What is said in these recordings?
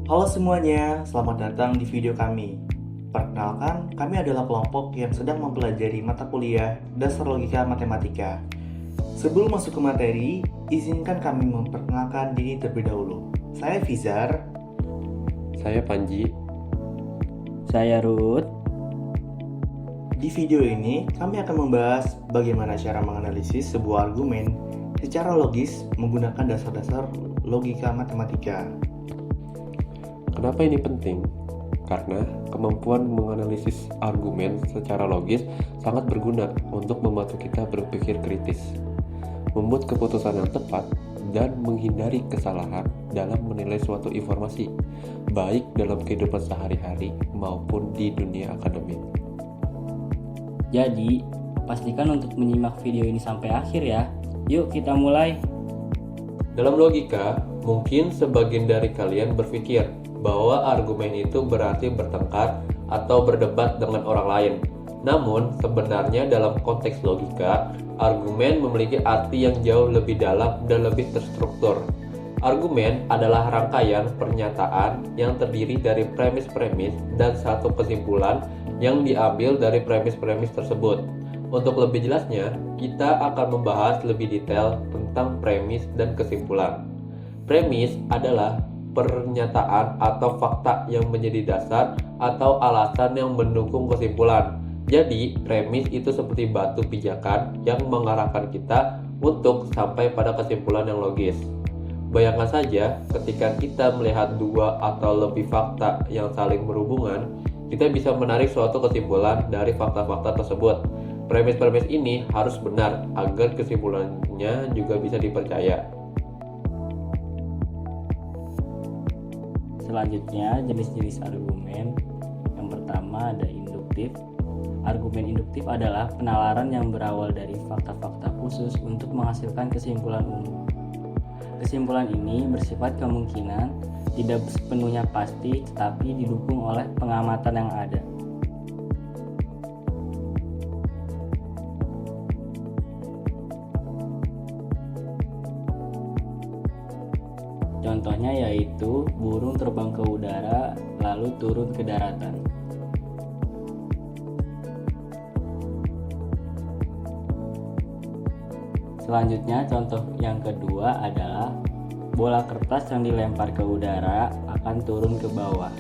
Halo semuanya, selamat datang di video kami. Perkenalkan, kami adalah kelompok yang sedang mempelajari mata kuliah Dasar Logika Matematika. Sebelum masuk ke materi, izinkan kami memperkenalkan diri terlebih dahulu. Saya Fizar. Saya Panji. Saya Ruth. Di video ini, kami akan membahas bagaimana cara menganalisis sebuah argumen secara logis menggunakan dasar-dasar logika matematika. Kenapa ini penting? Karena kemampuan menganalisis argumen secara logis sangat berguna untuk membantu kita berpikir kritis, membuat keputusan yang tepat, dan menghindari kesalahan dalam menilai suatu informasi, baik dalam kehidupan sehari-hari maupun di dunia akademik. Jadi, pastikan untuk menyimak video ini sampai akhir ya. Yuk kita mulai. Dalam logika, mungkin sebagian dari kalian berpikir bahwa argumen itu berarti bertengkar atau berdebat dengan orang lain. Namun, sebenarnya dalam konteks logika, argumen memiliki arti yang jauh lebih dalam dan lebih terstruktur. Argumen adalah rangkaian pernyataan yang terdiri dari premis-premis dan satu kesimpulan yang diambil dari premis-premis tersebut. Untuk lebih jelasnya, kita akan membahas lebih detail tentang premis dan kesimpulan. Premis adalah pernyataan atau fakta yang menjadi dasar atau alasan yang mendukung kesimpulan. Jadi, premis itu seperti batu pijakan yang mengarahkan kita untuk sampai pada kesimpulan yang logis. Bayangkan saja, ketika kita melihat dua atau lebih fakta yang saling berhubungan, kita bisa menarik suatu kesimpulan dari fakta-fakta tersebut. Premis-premis ini harus benar agar kesimpulannya juga bisa dipercaya. Selanjutnya, jenis-jenis argumen. Yang pertama ada induktif. Argumen induktif adalah penalaran yang berawal dari fakta-fakta khusus untuk menghasilkan kesimpulan umum. Kesimpulan ini bersifat kemungkinan, tidak sepenuhnya pasti, tetapi didukung oleh pengamatan yang ada. Contohnya yaitu burung terbang ke udara lalu turun ke daratan. Selanjutnya contoh yang kedua adalah bola kertas yang dilempar ke udara akan turun ke bawah.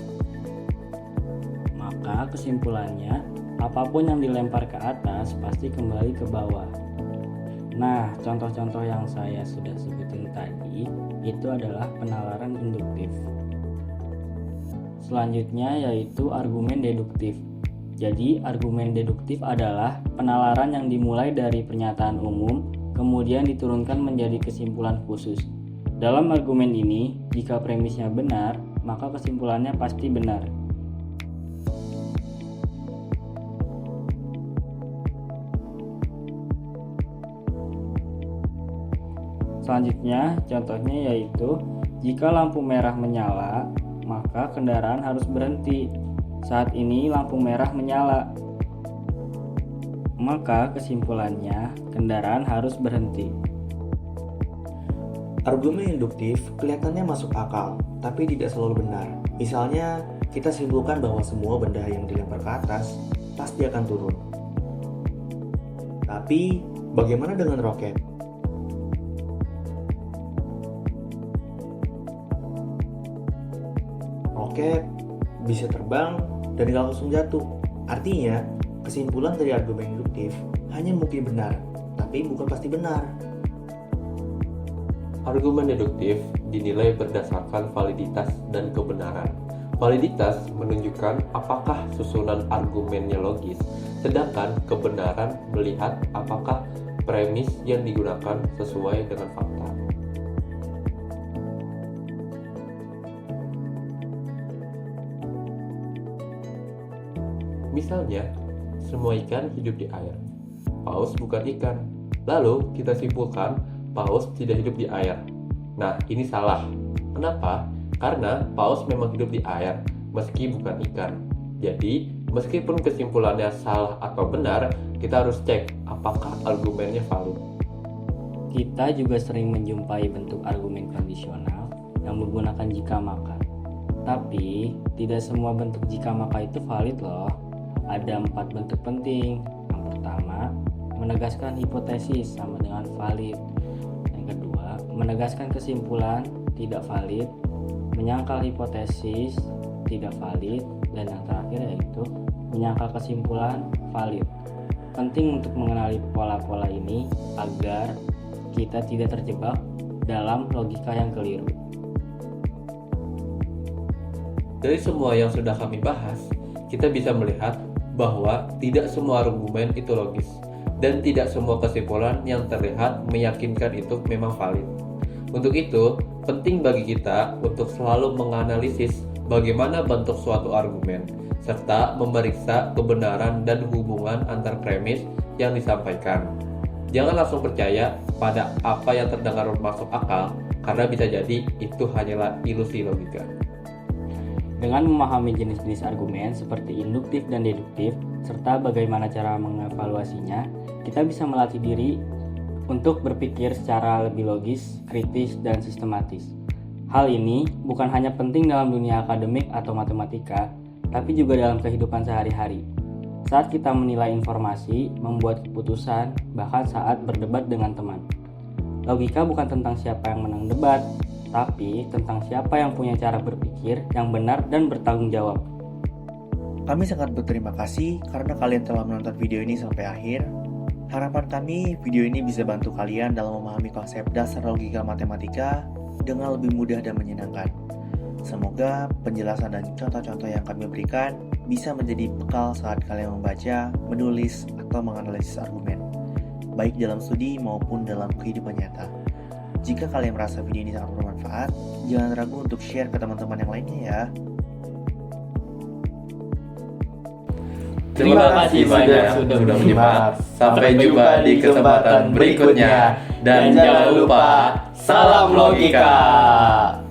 Maka kesimpulannya, apapun yang dilempar ke atas pasti kembali ke bawah. Nah, contoh-contoh yang saya sudah sebutin tadi itu adalah penalaran induktif. Selanjutnya yaitu argumen deduktif. Jadi, argumen deduktif adalah penalaran yang dimulai dari pernyataan umum kemudian diturunkan menjadi kesimpulan khusus. Dalam argumen ini, jika premisnya benar, maka kesimpulannya pasti benar. Selanjutnya, contohnya yaitu jika lampu merah menyala, maka kendaraan harus berhenti. Saat ini lampu merah menyala, maka kesimpulannya kendaraan harus berhenti. Argumen induktif kelihatannya masuk akal, tapi tidak selalu benar. Misalnya, kita simpulkan bahwa semua benda yang dilempar ke atas pasti akan turun. Tapi, bagaimana dengan roket? Roket bisa terbang dan gak langsung jatuh. Artinya, kesimpulan dari argumen induktif hanya mungkin benar, tapi bukan pasti benar. Argumen deduktif dinilai berdasarkan validitas dan kebenaran. Validitas menunjukkan apakah susunan argumennya logis, sedangkan kebenaran melihat apakah premis yang digunakan sesuai dengan fakta. Misalnya, semua ikan hidup di air. Paus bukan ikan. Lalu kita simpulkan paus tidak hidup di air. Nah, ini salah. Kenapa? Karena paus memang hidup di air, meski bukan ikan. Jadi, meskipun kesimpulannya salah atau benar, kita harus cek apakah argumennya valid. Kita juga sering menjumpai bentuk argumen kondisional yang menggunakan jika maka. Tapi, tidak semua bentuk jika maka itu valid loh. Ada 4 bentuk penting. Yang pertama, menegaskan hipotesis sama dengan valid. Yang kedua, menegaskan kesimpulan tidak valid, menyangkal hipotesis tidak valid, dan yang terakhir yaitu menyangkal kesimpulan valid. Penting untuk mengenali pola-pola ini agar kita tidak terjebak dalam logika yang keliru. Dari semua yang sudah kami bahas, kita bisa melihat bahwa tidak semua argumen itu logis dan tidak semua kesimpulan yang terlihat meyakinkan itu memang valid. Untuk itu, penting bagi kita untuk selalu menganalisis bagaimana bentuk suatu argumen serta memeriksa kebenaran dan hubungan antar premis yang disampaikan. Jangan langsung percaya pada apa yang terdengar masuk akal, karena bisa jadi itu hanyalah ilusi logika. Dengan memahami jenis-jenis argumen seperti induktif dan deduktif, serta bagaimana cara mengevaluasinya, kita bisa melatih diri untuk berpikir secara lebih logis, kritis, dan sistematis. Hal ini bukan hanya penting dalam dunia akademik atau matematika, tapi juga dalam kehidupan sehari-hari. Saat kita menilai informasi, membuat keputusan, bahkan saat berdebat dengan teman. Logika bukan tentang siapa yang menang debat, tapi tentang siapa yang punya cara berpikir yang benar dan bertanggung jawab. Kami sangat berterima kasih karena kalian telah menonton video ini sampai akhir. Harapan kami, video ini bisa bantu kalian dalam memahami konsep dasar logika matematika dengan lebih mudah dan menyenangkan. Semoga penjelasan dan contoh-contoh yang kami berikan bisa menjadi bekal saat kalian membaca, menulis, atau menganalisis argumen, baik dalam studi maupun dalam kehidupan nyata. Jika kalian merasa video ini sangat bermanfaat, jangan ragu untuk share ke teman-teman yang lainnya ya. Terima kasih banyak sudah menyimak. Sampai jumpa di kesempatan berikutnya. Dan jangan lupa, salam logika!